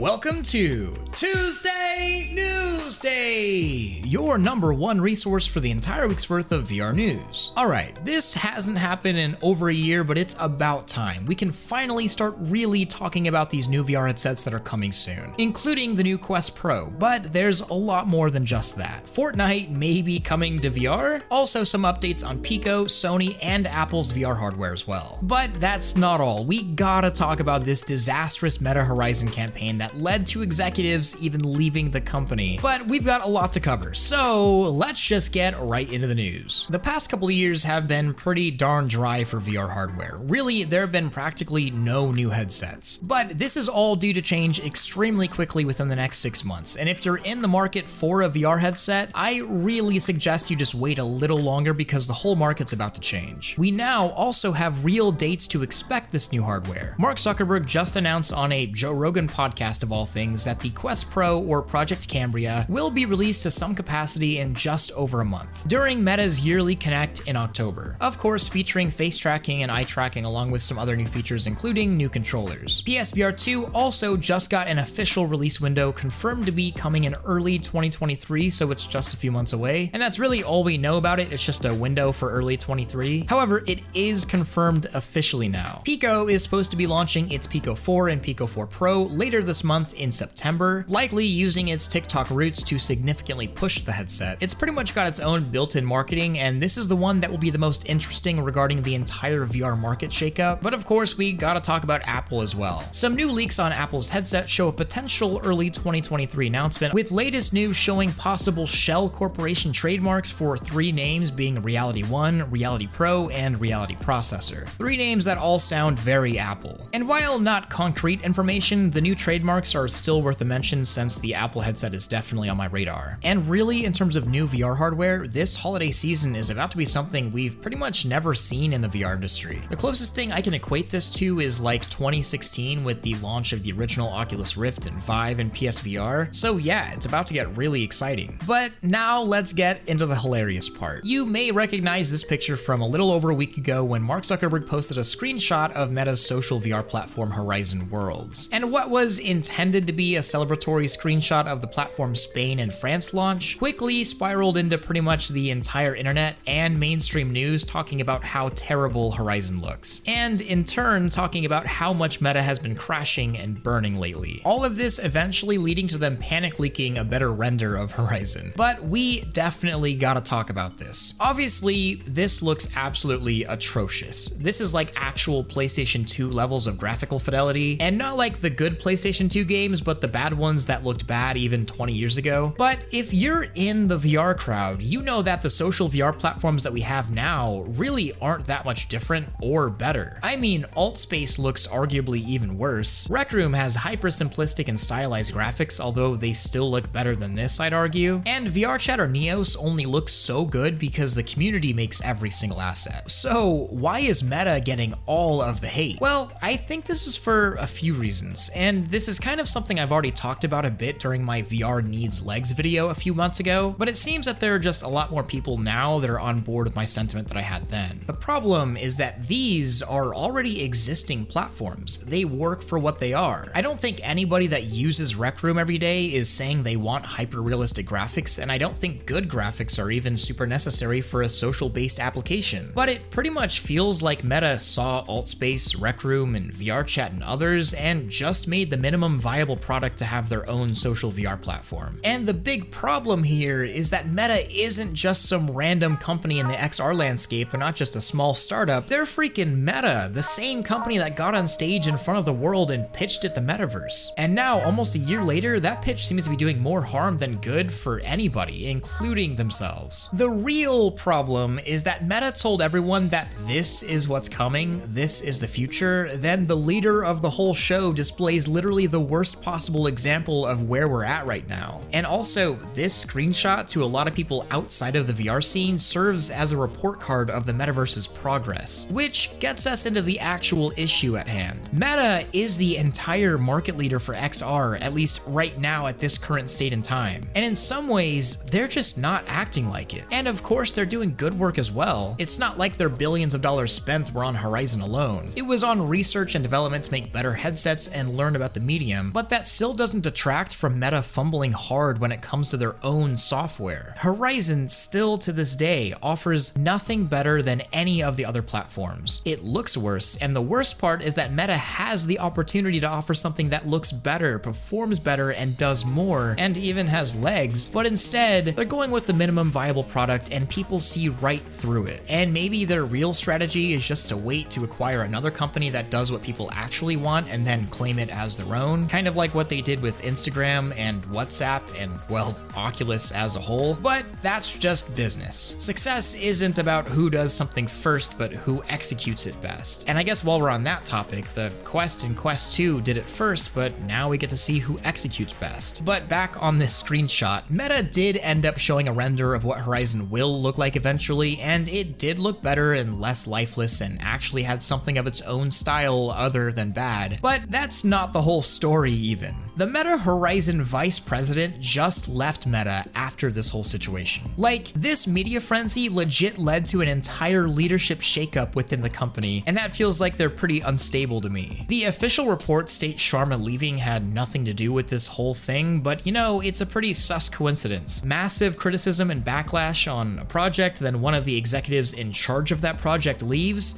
Welcome to Tuesday News Day, your #1 resource for the entire week's worth of VR news. Alright, this hasn't happened in over a year, but it's about time. We can finally start really talking about these new VR headsets that are coming soon, including the new Quest Pro, but there's a lot more than just that. Fortnite may be coming to VR, also some updates on Pico, Sony, and Apple's VR hardware as well. But that's not all. We gotta talk about this disastrous Meta Horizon campaign that led to executives even leaving the company. But we've got a lot to cover, so let's just get right into the news. The past couple of years have been pretty darn dry for VR hardware. Really, there have been practically no new headsets. But this is all due to change extremely quickly within the next 6 months, and if you're in the market for a VR headset, I really suggest you just wait a little longer because the whole market's about to change. We now also have real dates to expect this new hardware. Mark Zuckerberg just announced on a Joe Rogan podcast of all things that the Quest Pro, or Project Cambria, will be released to some capacity in just over a month, during Meta's yearly Connect in October. Of course, featuring face tracking and eye tracking along with some other new features including new controllers. PSVR 2 also just got an official release window confirmed to be coming in early 2023, so it's just a few months away, and that's really all we know about it. It's just a window for early 23. However, it is confirmed officially now. Pico is supposed to be launching its Pico 4 and Pico 4 Pro later this month in September, likely using its TikTok roots to significantly push the headset. It's pretty much got its own built-in marketing, and this is the one that will be the most interesting regarding the entire VR market shakeup. But of course, we gotta talk about Apple as well. Some new leaks on Apple's headset show a potential early 2023 announcement, with latest news showing possible Shell Corporation trademarks for 3 names being Reality One, Reality Pro, and Reality Processor. 3 names that all sound very Apple. And while not concrete information, the new trademarks are still worth a mention since the Apple headset is definitely on my radar. And really, in terms of new VR hardware, this holiday season is about to be something we've pretty much never seen in the VR industry. The closest thing I can equate this to is like 2016 with the launch of the original Oculus Rift and Vive and PSVR. So yeah, it's about to get really exciting. But now let's get into the hilarious part. You may recognize this picture from a little over a week ago when Mark Zuckerberg posted a screenshot of Meta's social VR platform Horizon Worlds. And what was intended to be a celebratory screenshot of the platform's Spain and France launch quickly spiraled into pretty much the entire internet and mainstream news talking about how terrible Horizon looks, and in turn talking about how much Meta has been crashing and burning lately. All of this eventually leading to them panic leaking a better render of Horizon. But we definitely gotta talk about this. Obviously, this looks absolutely atrocious. This is like actual PlayStation 2 levels of graphical fidelity, and not like the good PlayStation 2 games, but the bad ones that looked bad even 20 years ago. But if you're in the VR crowd, you know that the social VR platforms that we have now really aren't that much different or better. I mean, AltSpace looks arguably even worse. Rec Room has hyper simplistic and stylized graphics, although they still look better than this, I'd argue. And VRChat or Neos only looks so good because the community makes every single asset. So why is Meta getting all of the hate? Well, I think this is for a few reasons, and this is kind of something I've already talked about a bit during my VR Needs Legs video a few months ago, but it seems that there are just a lot more people now that are on board with my sentiment that I had then. The problem is that these are already existing platforms. They work for what they are. I don't think anybody that uses Rec Room every day is saying they want hyper-realistic graphics, and I don't think good graphics are even super necessary for a social-based application. But it pretty much feels like Meta saw AltSpace, Rec Room, and VRChat and others, and just made the minimum viable product to have their own social VR platform. And the big problem here is that Meta isn't just some random company in the XR landscape. They're not just a small startup. They're freaking Meta, the same company that got on stage in front of the world and pitched at the metaverse. And now, almost a year later, that pitch seems to be doing more harm than good for anybody, including themselves. The real problem is that Meta told everyone that this is what's coming, this is the future, then the leader of the whole show displays literally the worst possible example of where we're at right now. And also, this screenshot to a lot of people outside of the VR scene serves as a report card of the metaverse's progress, which gets us into the actual issue at hand. Meta is the entire market leader for XR, at least right now at this current state in time. And in some ways, they're just not acting like it. And of course, they're doing good work as well. It's not like their billions of dollars spent were on Horizon alone. It was on research and development to make better headsets and learn about the medium, but that still doesn't detract from Meta fumbling hard when it comes to their own software. Horizon still to this day offers nothing better than any of the other platforms. It looks worse, and the worst part is that Meta has the opportunity to offer something that looks better, performs better, and does more, and even has legs, but instead, they're going with the minimum viable product and people see right through it. And maybe their real strategy is just to wait to acquire another company that does what people actually want and then claim it as their own, kind of like what they did with Instagram and WhatsApp and, well, Oculus as a whole, but that's just business. Success isn't about who does something first, but who executes it best. And I guess while we're on that topic, the Quest and Quest 2 did it first, but now we get to see who executes best. But back on this screenshot, Meta did end up showing a render of what Horizon will look like eventually, and it did look better and less lifeless and actually had something of its own style other than bad. But that's not the whole story even. The Meta Horizon vice president just left Meta after this whole situation. Like, this media frenzy legit led to an entire leadership shakeup within the company, and that feels like they're pretty unstable to me. The official report states Sharma leaving had nothing to do with this whole thing, but you know, it's a pretty sus coincidence. Massive criticism and backlash on a project, then one of the executives in charge of that project leaves?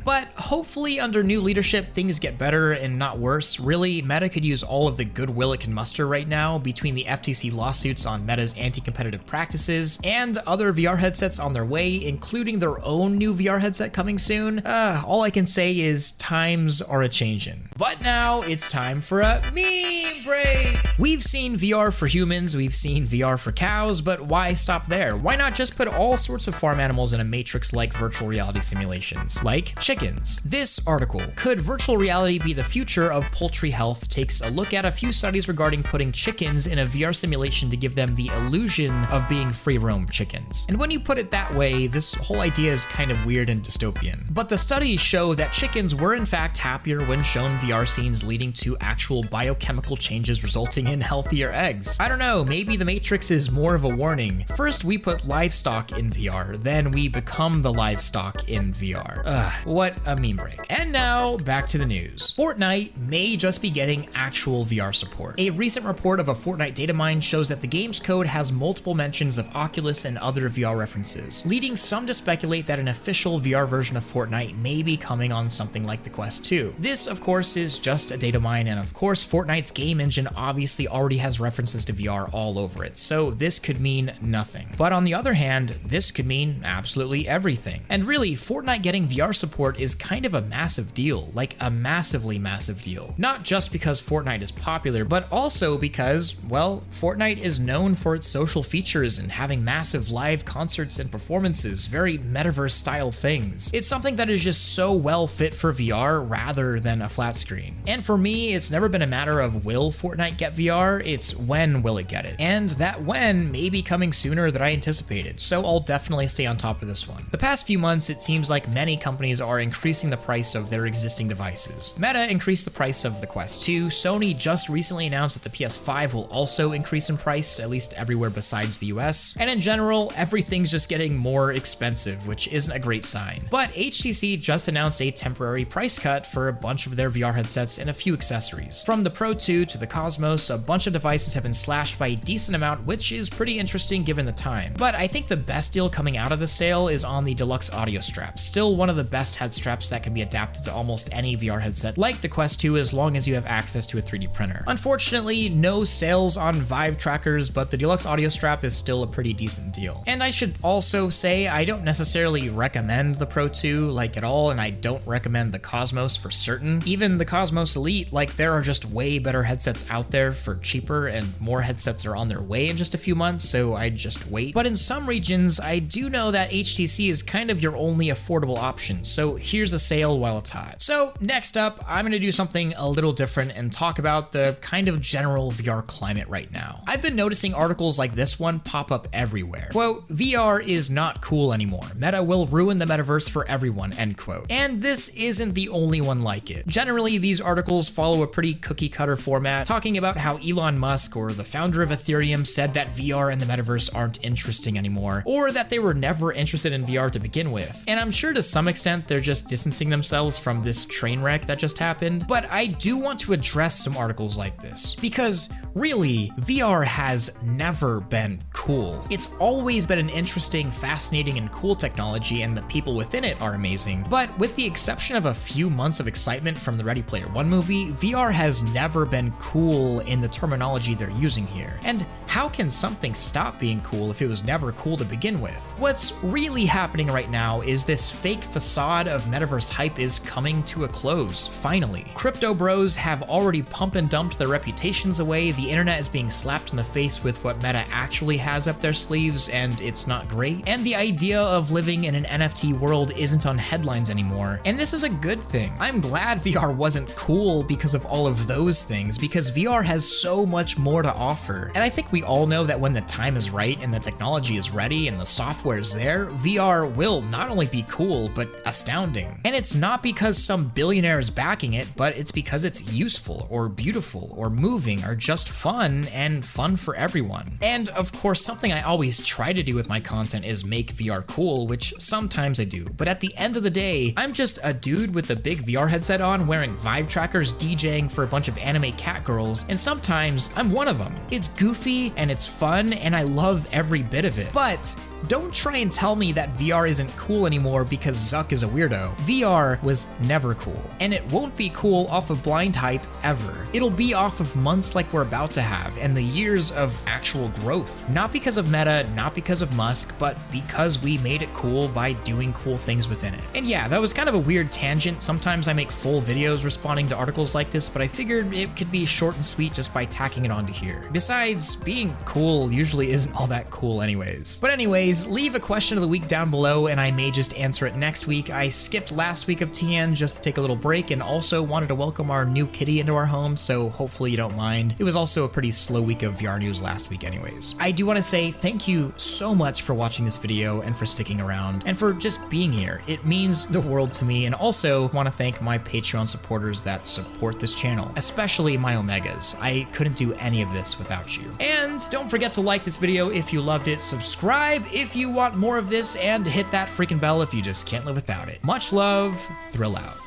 But hopefully under new leadership, things get better and not worse. Really, Meta could use all of the goodwill it can muster right now between the FTC lawsuits on Meta's anti-competitive practices and other VR headsets on their way, including their own new VR headset coming soon. All I can say is times are a-changin'. But now it's time for a meme break. We've seen VR for humans, we've seen VR for cows, but why stop there? Why not just put all sorts of farm animals in a Matrix-like virtual reality simulations, like chickens? This article, Could Virtual Reality Be the Future of Poultry Health, takes a look at a few studies regarding putting chickens in a VR simulation to give them the illusion of being free-roam chickens. And when you put it that way, this whole idea is kind of weird and dystopian. But the studies show that chickens were in fact happier when shown VR scenes, leading to actual biochemical changes resulting in healthier eggs. I don't know, maybe the Matrix is more of a warning. First we put livestock in VR, then we become the livestock in VR. What a meme break. And now, back to the news. Fortnite may just be getting actual VR support. A recent report of a Fortnite data mine shows that the game's code has multiple mentions of Oculus and other VR references, leading some to speculate that an official VR version of Fortnite may be coming on something like the Quest 2. This, of course, is just a data mine, and of course, Fortnite's game engine obviously already has references to VR all over it, so this could mean nothing. But on the other hand, this could mean absolutely everything. And really, Fortnite getting VR support is kind of a massive deal, like a massively massive deal. Not just because Fortnite is popular, but also because, well, Fortnite is known for its social features and having massive live concerts and performances, very metaverse-style things. It's something that is just so well fit for VR rather than a flat screen. And for me, it's never been a matter of will Fortnite get VR, it's when will it get it. And that when may be coming sooner than I anticipated, so I'll definitely stay on top of this one. The past few months, it seems like many companies are increasing the price of their existing devices. Meta increased the price of the Quest 2, Sony just recently announced that the PS5 will also increase in price, at least everywhere besides the US, and in general, everything's just getting more expensive, which isn't a great sign. But HTC just announced a temporary price cut for a bunch of their VR headsets and a few accessories. From the Pro 2 to the Cosmos, a bunch of devices have been slashed by a decent amount, which is pretty interesting given the time. But I think the best deal coming out of the sale is on the Deluxe Audio Strap, still one of the best head straps that can be adapted to almost any VR headset like the Quest 2 as long as you have access to a 3D printer. Unfortunately, no sales on Vive trackers, but the Deluxe Audio Strap is still a pretty decent deal. And I should also say I don't necessarily recommend the Pro 2 like at all, and I don't recommend the Cosmos for certain. Even the Cosmos Elite, like there are just way better headsets out there for cheaper, and more headsets are on their way in just a few months, so I'd just wait. But in some regions, I do know that HTC is kind of your only affordable option, so here's a sale while it's hot. So next up, I'm gonna do something a little different and talk about the the kind of general VR climate right now. I've been noticing articles like this one pop up everywhere. Quote, VR is not cool anymore. Meta will ruin the metaverse for everyone, end quote. And this isn't the only one like it. Generally, these articles follow a pretty cookie cutter format, talking about how Elon Musk or the founder of Ethereum said that VR and the metaverse aren't interesting anymore, or that they were never interested in VR to begin with. And I'm sure to some extent they're just distancing themselves from this train wreck that just happened, but I do want to address some articles like this, because really, VR has never been cool. It's always been an interesting, fascinating, and cool technology, and the people within it are amazing, but with the exception of a few months of excitement from the Ready Player One movie, VR has never been cool in the terminology they're using here. And how can something stop being cool if it was never cool to begin with? What's really happening right now is this fake facade of metaverse hype is coming to a close, finally. Crypto bros have already pump and dumped their reputations away, the internet is being slapped in the face with what Meta actually has up their sleeves, and it's not great. And the idea of living in an NFT world isn't on headlines anymore, and this is a good thing. I'm glad VR wasn't cool because of all of those things, because VR has so much more to offer. And I think we all know that when the time is right and the technology is ready and the software is there, VR will not only be cool, but astounding. And it's not because some billionaire is backing it, but it's because it's useful or beautiful or moving or just fun, and fun for everyone. And of course, something I always try to do with my content is make VR cool, which sometimes I do. But at the end of the day, I'm just a dude with a big VR headset on, wearing vibe trackers, DJing for a bunch of anime cat girls, and sometimes I'm one of them. It's goofy and it's fun, and I love every bit of it. But don't try and tell me that VR isn't cool anymore because Zuck is a weirdo. VR was never cool, and it won't be cool off of blind hype ever. It'll be off of months like we're about to have, and the years of actual growth. Not because of Meta, not because of Musk, but because we made it cool by doing cool things within it. And yeah, that was kind of a weird tangent. Sometimes I make full videos responding to articles like this, but I figured it could be short and sweet just by tacking it onto here. Besides, being cool usually isn't all that cool anyways. But anyways, leave a question of the week down below and I may just answer it next week. I skipped last week of TN just to take a little break, and also wanted to welcome our new kitty into our home, so hopefully you don't mind. It was also a pretty slow week of VR news last week anyways. I do want to say thank you so much for watching this video and for sticking around and for just being here. It means the world to me, and also want to thank my Patreon supporters that support this channel, especially my Omegas. I couldn't do any of this without you. And don't forget to like this video if you loved it, subscribe if you want more of this, and hit that freaking bell if you just can't live without it. Much love, Thrill out.